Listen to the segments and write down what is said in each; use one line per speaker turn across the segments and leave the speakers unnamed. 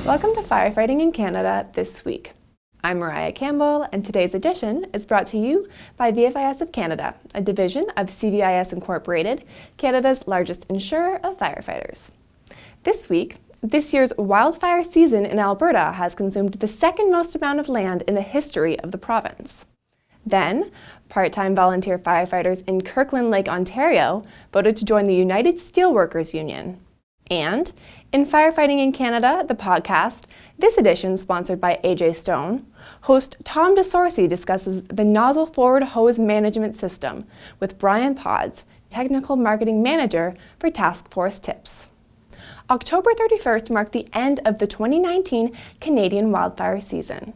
Welcome to Firefighting in Canada This Week. I'm Mariah Campbell, and today's edition is brought to you by VFIS of Canada, a division of CVIS Incorporated, Canada's largest insurer of firefighters. This week, this year's wildfire season in Alberta has consumed the second most amount of land in the history of the province. Then, part-time volunteer firefighters in Kirkland Lake, Ontario, voted to join the United Steelworkers Union. And in Firefighting in Canada, the podcast, this edition sponsored by AJ Stone, host Tom DeSorcy discusses the nozzle-forward hose management system with Brian Pods, Technical Marketing Manager for Task Force Tips. October 31st marked the end of the 2019 Canadian wildfire season,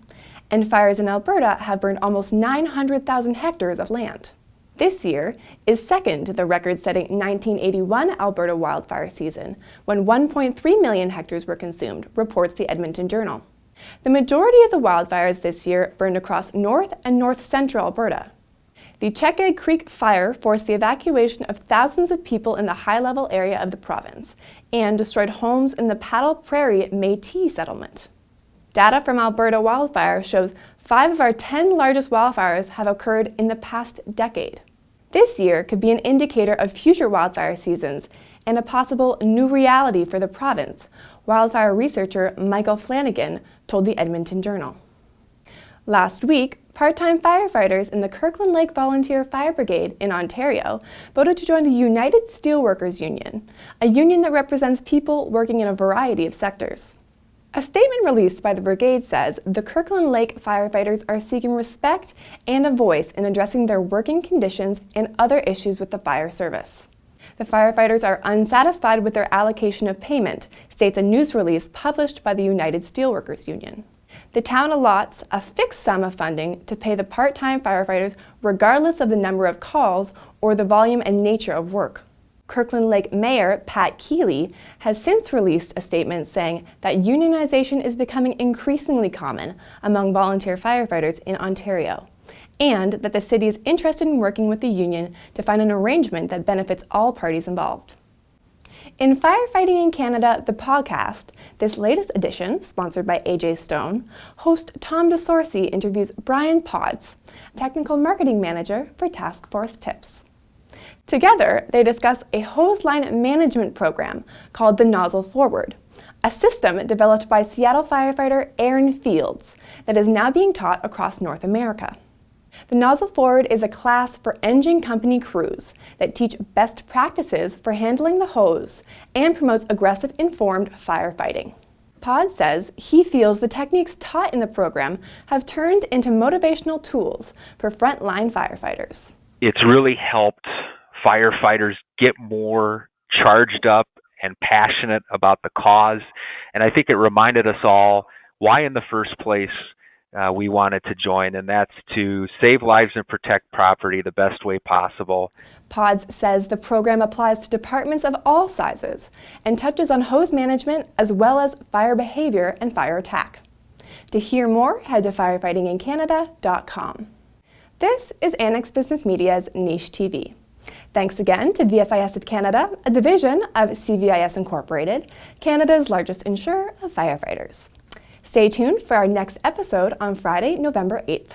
and fires in Alberta have burned almost 900,000 hectares of land. This year is second to the record-setting 1981 Alberta wildfire season, when 1.3 million hectares were consumed, reports the Edmonton Journal. The majority of the wildfires this year burned across north and north-central Alberta. The Checkegg Creek fire forced the evacuation of thousands of people in the high-level area of the province and destroyed homes in the Paddle Prairie Métis settlement. Data from Alberta Wildfire shows 5 of our 10 largest wildfires have occurred in the past decade. This year could be an indicator of future wildfire seasons and a possible new reality for the province, wildfire researcher Michael Flanagan told the Edmonton Journal. Last week, part-time firefighters in the Kirkland Lake Volunteer Fire Brigade in Ontario voted to join the United Steelworkers Union, a union that represents people working in a variety of sectors. A statement released by the brigade says the Kirkland Lake firefighters are seeking respect and a voice in addressing their working conditions and other issues with the fire service. The firefighters are unsatisfied with their allocation of payment, states a news release published by the United Steelworkers Union. The town allots a fixed sum of funding to pay the part-time firefighters regardless of the number of calls or the volume and nature of work. Kirkland Lake Mayor Pat Keeley has since released a statement saying that unionization is becoming increasingly common among volunteer firefighters in Ontario, and that the city is interested in working with the union to find an arrangement that benefits all parties involved. In Firefighting in Canada, the podcast, this latest edition, sponsored by AJ Stone, host Tom DeSorcy interviews Brian Pods, Technical Marketing Manager for Task Force Tips. Together, they discuss a hose line management program called the Nozzle Forward, a system developed by Seattle firefighter Aaron Fields that is now being taught across North America. The Nozzle Forward is a class for engine company crews that teach best practices for handling the hose and promotes aggressive, informed firefighting. Pod says he feels the techniques taught in the program have turned into motivational tools for frontline firefighters.
It's really helped firefighters get more charged up and passionate about the cause. And I think it reminded us all why in the first place we wanted to join, and that's to save lives and protect property the best way possible.
Pods says the program applies to departments of all sizes and touches on hose management as well as fire behavior and fire attack. To hear more, head to firefightingincanada.com. This is Annex Business Media's Niche TV. Thanks again to VFIS of Canada, a division of CVIS Incorporated, Canada's largest insurer of firefighters. Stay tuned for our next episode on Friday, November 8th.